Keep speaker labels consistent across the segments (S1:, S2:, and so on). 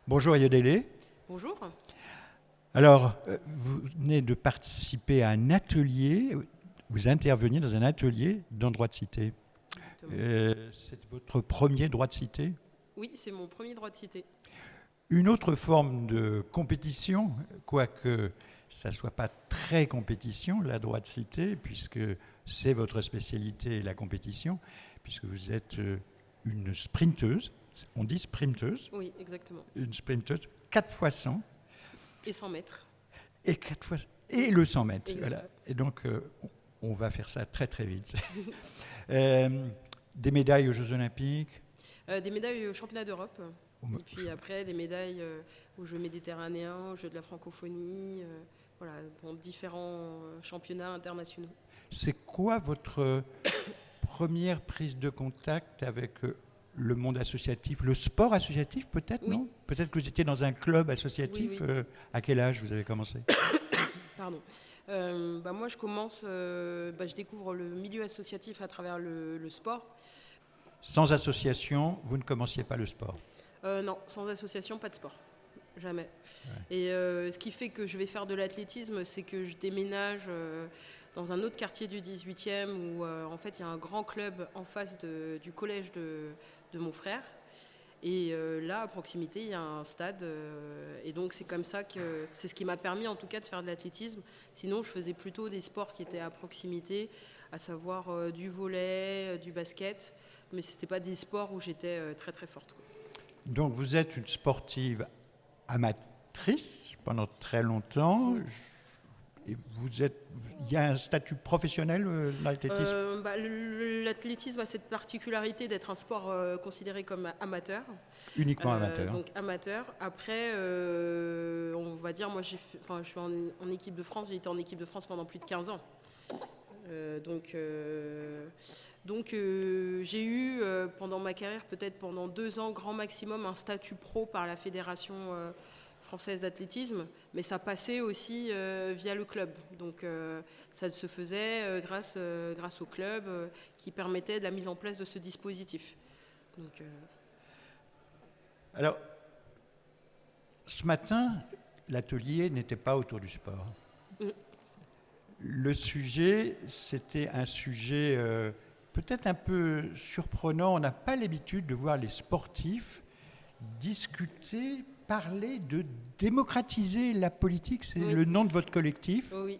S1: Bonjour Ayodele.
S2: Bonjour.
S1: Alors, vous venez de participer à un atelier, vous interveniez dans un atelier dans droit de cité.
S2: Exactement.
S1: C'est votre premier droit de cité.
S2: Oui, c'est mon premier droit de cité.
S1: Une autre forme de compétition, quoique ça ne soit pas très compétition, la droit de cité, puisque c'est votre spécialité, la compétition, puisque vous êtes une sprinteuse, on dit sprinteuse,
S2: Oui, exactement.
S1: une sprinteuse 4 fois 100
S2: Et 100 mètres.
S1: et 4 fois et le 100 mètres. Voilà.
S2: Exactement.
S1: Et donc, on va faire ça très très vite. Euh, des médailles aux Jeux Olympiques.
S2: Des médailles aux championnats d'Europe. Et puis après, des médailles aux Jeux méditerranéens, aux Jeux de la francophonie, voilà, dans différents championnats internationaux.
S1: C'est quoi votre première prise de contact avec le monde associatif, le sport associatif peut-être,
S2: Oui.
S1: non? Peut-être que vous étiez dans un club associatif.
S2: Oui, oui.
S1: À quel âge vous avez commencé?
S2: Pardon. Moi, je découvre le milieu associatif à travers le sport.
S1: Sans association, vous ne commenciez pas le sport.
S2: Non, sans association, pas de sport. Jamais.
S1: Ouais.
S2: Et ce qui fait que je vais faire de l'athlétisme, c'est que je déménage dans un autre quartier du 18e où en fait il y a un grand club en face du collège de mon frère. Et là, à proximité, il y a un stade. Et donc c'est comme ça que c'est ce qui m'a permis en tout cas de faire de l'athlétisme. Sinon, je faisais plutôt des sports qui étaient à proximité, à savoir du volley, du basket. Mais ce n'était pas des sports où j'étais très très forte, quoi.
S1: Donc vous êtes une sportive amatrice pendant très longtemps. Et il y a un statut professionnel dans l'athlétisme.
S2: L'athlétisme a cette particularité d'être un sport considéré comme amateur.
S1: Uniquement amateur.
S2: Donc amateur. Après, on va dire, moi je suis en équipe de France, j'ai été en équipe de France pendant plus de 15 ans. J'ai eu pendant ma carrière, peut-être pendant 2 ans, grand maximum, un statut pro par la Fédération française d'athlétisme, mais ça passait aussi via le club. Donc ça se faisait grâce au club qui permettait de la mise en place de ce dispositif. Donc,
S1: Alors, ce matin, l'atelier n'était pas autour du sport. Le sujet, c'était un sujet peut-être un peu surprenant. On n'a pas l'habitude de voir les sportifs discuter, parler de démocratiser la politique. C'est
S2: Oui.
S1: le nom de votre collectif.
S2: Oui.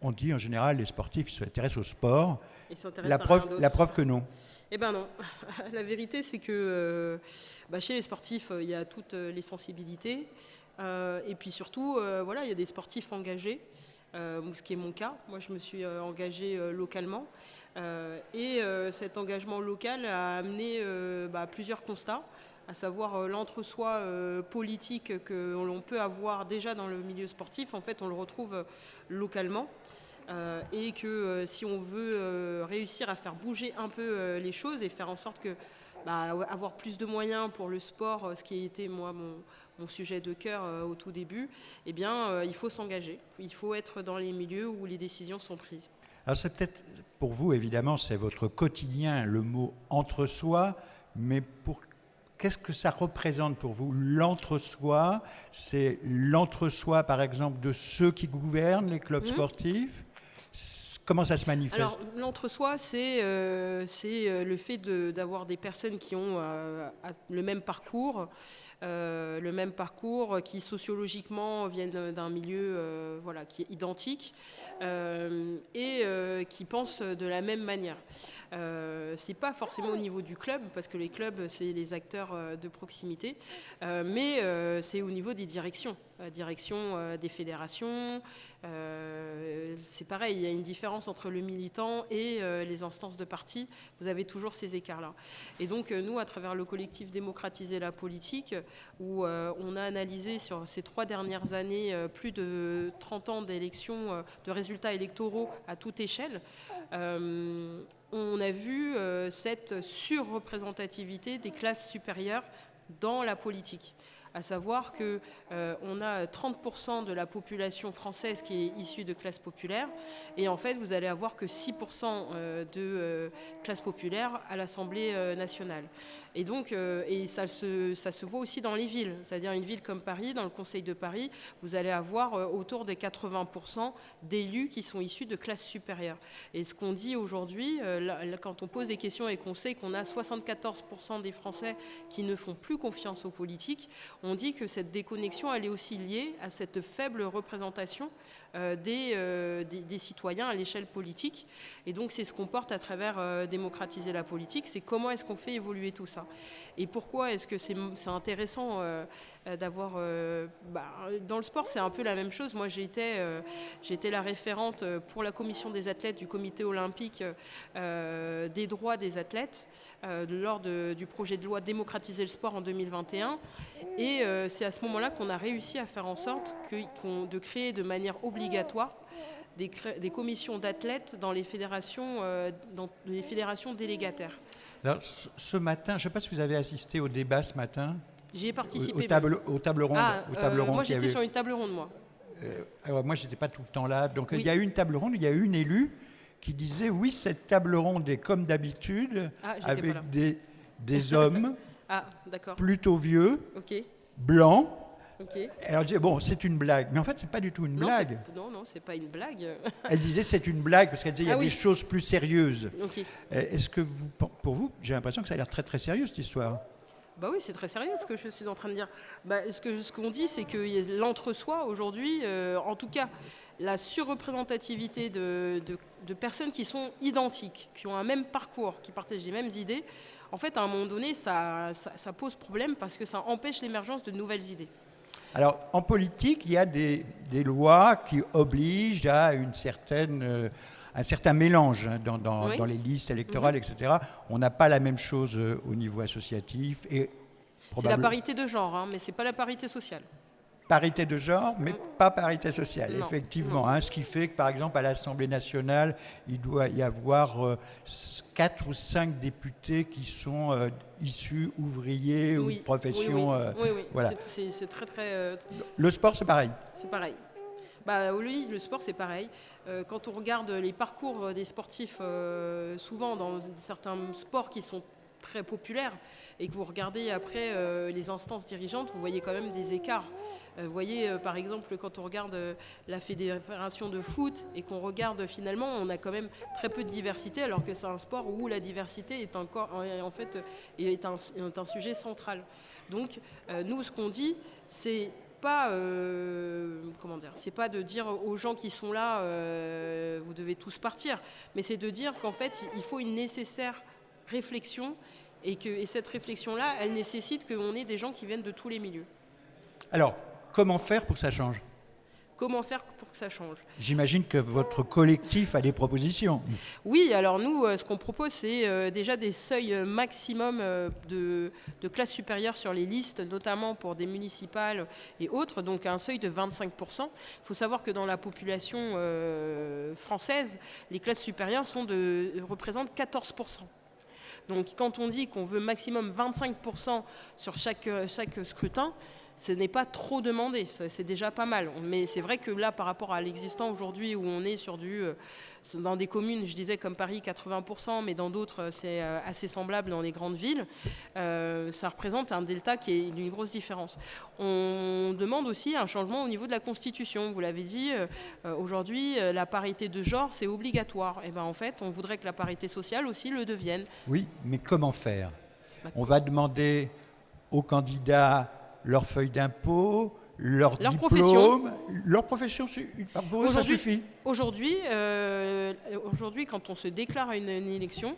S1: On dit en général les sportifs s'intéressent au sport.
S2: Ils s'intéressent à rien d'autre.
S1: La preuve que non.
S2: Eh ben non. La vérité, c'est que chez les sportifs, il y a toutes les sensibilités. Et puis surtout, il y a des sportifs engagés, ce qui est mon cas. Moi, je me suis engagée localement. Cet engagement local a amené plusieurs constats, à savoir l'entre-soi politique que l'on peut avoir déjà dans le milieu sportif. En fait, on le retrouve localement. Et que si on veut réussir à faire bouger un peu les choses et faire en sorte que avoir plus de moyens pour le sport, ce qui a été moi mon sujet de cœur au tout début, il faut s'engager. Il faut être dans les milieux où les décisions sont prises.
S1: Alors c'est peut-être, pour vous évidemment, c'est votre quotidien, le mot entre-soi, mais qu'est-ce que ça représente pour vous, l'entre-soi? C'est l'entre-soi, par exemple, de ceux qui gouvernent les clubs sportifs. Comment ça se manifeste?
S2: Alors, l'entre-soi, c'est le fait d'avoir des personnes qui ont le même parcours, qui sociologiquement viennent d'un milieu qui est identique et qui pensent de la même manière. C'est pas forcément au niveau du club, parce que les clubs, c'est les acteurs de proximité, mais c'est au niveau des directions. Direction des fédérations. C'est pareil, il y a une différence entre le militant et les instances de parti. Vous avez toujours ces écarts-là. Et donc, nous, à travers le collectif Démocratiser la politique, où on a analysé sur ces 3 dernières années plus de 30 ans d'élections, de résultats électoraux à toute échelle, on a vu cette surreprésentativité des classes supérieures dans la politique. À savoir qu'on a 30% de la population française qui est issue de classes populaires, et en fait vous allez avoir que 6% de classes populaires à l'Assemblée nationale. Et donc, et ça se voit aussi dans les villes. C'est-à-dire une ville comme Paris, dans le Conseil de Paris, vous allez avoir autour des 80% d'élus qui sont issus de classes supérieures. Et ce qu'on dit aujourd'hui, quand on pose des questions et qu'on sait qu'on a 74% des Français qui ne font plus confiance aux politiques, on dit que cette déconnexion, elle est aussi liée à cette faible représentation des citoyens à l'échelle politique. Et donc c'est ce qu'on porte à travers démocratiser la politique, c'est comment est-ce qu'on fait évoluer tout ça. Et pourquoi est-ce que c'est intéressant d'avoir... dans le sport, c'est un peu la même chose. Moi, j'ai été la référente pour la commission des athlètes du comité olympique des droits des athlètes lors du projet de loi démocratiser le sport en 2021. Et c'est à ce moment-là qu'on a réussi à faire en sorte de créer de manière obligatoire des commissions d'athlètes dans les fédérations délégataires.
S1: Alors, ce matin, je ne sais pas si vous avez assisté au débat ce matin.
S2: J'y ai participé.
S1: Au table ronde.
S2: Moi, j'étais sur une table ronde, moi.
S1: Alors, moi, je n'étais pas tout le temps là. Donc, oui. Il y a eu une table ronde, il y a eu une élue qui disait, oui, cette table ronde est comme d'habitude, avec des hommes plutôt vieux, blancs. Okay. Alors elle disait, bon, c'est une blague. Mais en fait, c'est pas du tout une blague.
S2: Non, c'est pas une blague.
S1: Elle disait, c'est une blague, parce qu'elle disait, il y a des choses plus sérieuses.
S2: Okay.
S1: Est-ce que pour vous, j'ai l'impression que ça a l'air très, très sérieux, cette histoire?
S2: Bah oui, c'est très sérieux ce que je suis en train de dire. Ce qu'on dit, c'est que l'entre-soi, aujourd'hui, en tout cas, la surreprésentativité de personnes qui sont identiques, qui ont un même parcours, qui partagent les mêmes idées, en fait, à un moment donné, ça pose problème parce que ça empêche l'émergence de nouvelles idées.
S1: Alors, en politique, il y a des lois qui obligent à un certain mélange dans les listes électorales, etc. On n'a pas la même chose au niveau associatif.
S2: C'est la parité de genre, mais ce n'est pas la parité sociale.
S1: Parité de genre, mais pas parité sociale, non, effectivement.
S2: Non.
S1: Ce qui fait que, par exemple, à l'Assemblée nationale, il doit y avoir 4 ou 5 députés qui sont issus ouvriers ou de professions.
S2: Oui.
S1: Voilà.
S2: C'est très, très...
S1: Le sport, c'est pareil.
S2: C'est pareil. Oui, le sport, c'est pareil. Quand on regarde les parcours des sportifs, souvent dans certains sports qui sont très populaires, et que vous regardez après les instances dirigeantes, vous voyez quand même des écarts. Vous voyez, par exemple, quand on regarde la fédération de foot et qu'on regarde finalement, on a quand même très peu de diversité, alors que c'est un sport où la diversité est un sujet central. Donc, nous, ce qu'on dit, c'est pas, c'est pas de dire aux gens qui sont là, vous devez tous partir, mais c'est de dire qu'en fait, il faut une nécessaire réflexion et cette réflexion-là, elle nécessite qu'on ait des gens qui viennent de tous les milieux.
S1: Alors, comment faire pour que ça change ?
S2: Comment faire pour que ça change ?
S1: J'imagine que votre collectif a des propositions.
S2: Oui, alors nous, ce qu'on propose, c'est déjà des seuils maximum de classes supérieures sur les listes, notamment pour des municipales et autres, donc un seuil de 25%. Il faut savoir que dans la population française, les classes supérieures représentent 14%. Donc quand on dit qu'on veut maximum 25% sur chaque scrutin, ce n'est pas trop demandé, c'est déjà pas mal. Mais c'est vrai que là, par rapport à l'existant aujourd'hui, où on est dans des communes, je disais comme Paris, 80%, mais dans d'autres, c'est assez semblable dans les grandes villes, ça représente un delta qui est d'une grosse différence. On demande aussi un changement au niveau de la Constitution. Vous l'avez dit, aujourd'hui, la parité de genre, c'est obligatoire. Et en fait, on voudrait que la parité sociale aussi le devienne.
S1: Oui, mais comment faire ? On va demander aux candidats leur feuille d'impôt, leur diplôme, leur profession, pour eux, ça suffit.
S2: Aujourd'hui, quand on se déclare à une élection,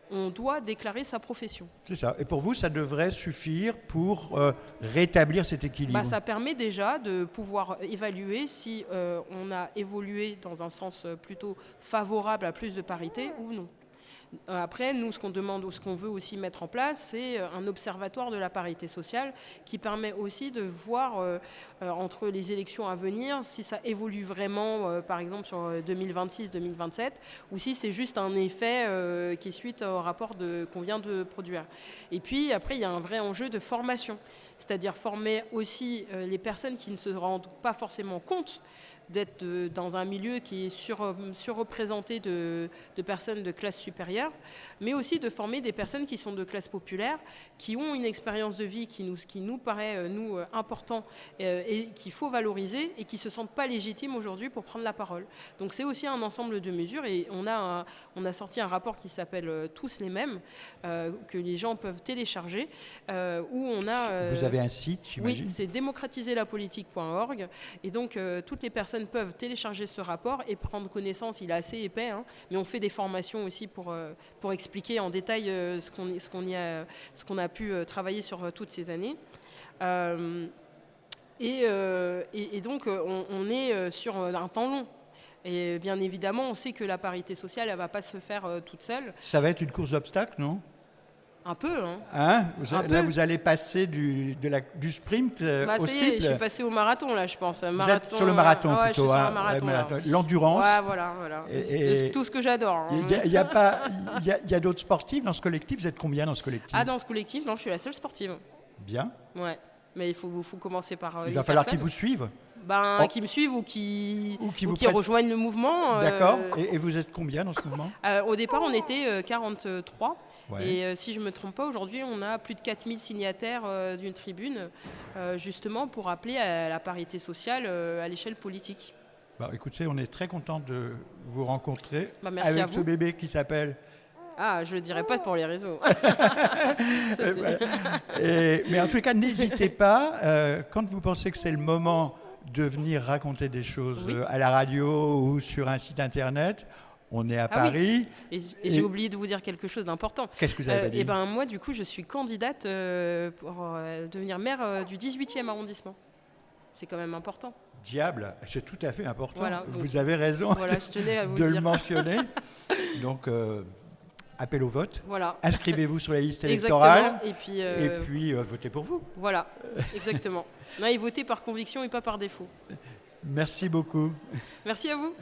S2: on doit déclarer sa profession.
S1: C'est ça. Et pour vous, ça devrait suffire pour rétablir cet équilibre ?
S2: Ça permet déjà de pouvoir évaluer si on a évolué dans un sens plutôt favorable à plus de parité ou non. Après, nous, ce qu'on demande ou ce qu'on veut aussi mettre en place, c'est un observatoire de la parité sociale qui permet aussi de voir entre les élections à venir si ça évolue vraiment, par exemple sur 2026-2027, ou si c'est juste un effet qui est suite au rapport qu'on vient de produire. Et puis, après, il y a un vrai enjeu de formation, c'est-à-dire former aussi les personnes qui ne se rendent pas forcément compte d'être dans un milieu qui est surreprésenté de personnes de classe supérieure, mais aussi de former des personnes qui sont de classe populaire, qui ont une expérience de vie qui nous paraît, nous, important et qu'il faut valoriser et qui ne se sentent pas légitimes aujourd'hui pour prendre la parole. Donc c'est aussi un ensemble de mesures et on a sorti un rapport qui s'appelle « Tous les mêmes », que les gens peuvent télécharger, où on a...
S1: Vous avez un site, j'imagine?
S2: Oui, c'est démocratiselapolitique.org. Et donc, toutes les personnes peuvent télécharger ce rapport et prendre connaissance. Il est assez épais, hein, mais on fait des formations aussi pour expliquer en détail ce qu'on a pu travailler sur toutes ces années. Et donc, on est sur un temps long. Et bien évidemment, on sait que la parité sociale, elle ne va pas se faire toute seule.
S1: Ça va être une course d'obstacles, non?
S2: Un peu, hein.
S1: Là, vous allez passer du sprint au steeple.
S2: Je suis passé au marathon, là, je pense.
S1: Vous êtes sur le marathon, plutôt.
S2: Je suis sur un marathon.
S1: L'endurance.
S2: Ouais, voilà. Tout ce que j'adore.
S1: Il y a d'autres sportifs dans ce collectif. Vous êtes combien dans ce collectif?
S2: Dans ce collectif, non, je suis la seule sportive.
S1: Bien.
S2: Ouais. Mais il faut commencer par
S1: il va falloir qu'ils vous suivent.
S2: Qui me suivent ou qui rejoignent le mouvement.
S1: D'accord. Et vous êtes combien dans ce mouvement?
S2: Au départ, on était 43.
S1: Ouais.
S2: Et si je ne me trompe pas, aujourd'hui, on a plus de 4000 signataires d'une tribune, justement pour appeler à la parité sociale à l'échelle politique.
S1: Écoutez, on est très content de vous rencontrer
S2: merci
S1: avec
S2: à vous.
S1: Ce bébé qui s'appelle...
S2: Je ne le dirai pas pour les réseaux.
S1: Mais en tout cas, n'hésitez pas, quand vous pensez que c'est le moment de venir raconter des choses à la radio ou sur un site internet. On est à Paris.
S2: Oui. Et j'ai oublié de vous dire quelque chose d'important.
S1: Qu'est-ce que vous avez dit?
S2: Moi, du coup, je suis candidate pour devenir maire du 18e arrondissement. C'est quand même important.
S1: Diable, c'est tout à fait important.
S2: Voilà,
S1: vous avez raison
S2: je tenais à vous
S1: de
S2: dire.
S1: le mentionner. Donc, appel au vote.
S2: Voilà.
S1: Inscrivez-vous sur la liste électorale.
S2: Et puis
S1: votez pour vous.
S2: Voilà, exactement. Et votez par conviction et pas par défaut.
S1: Merci beaucoup.
S2: Merci à vous.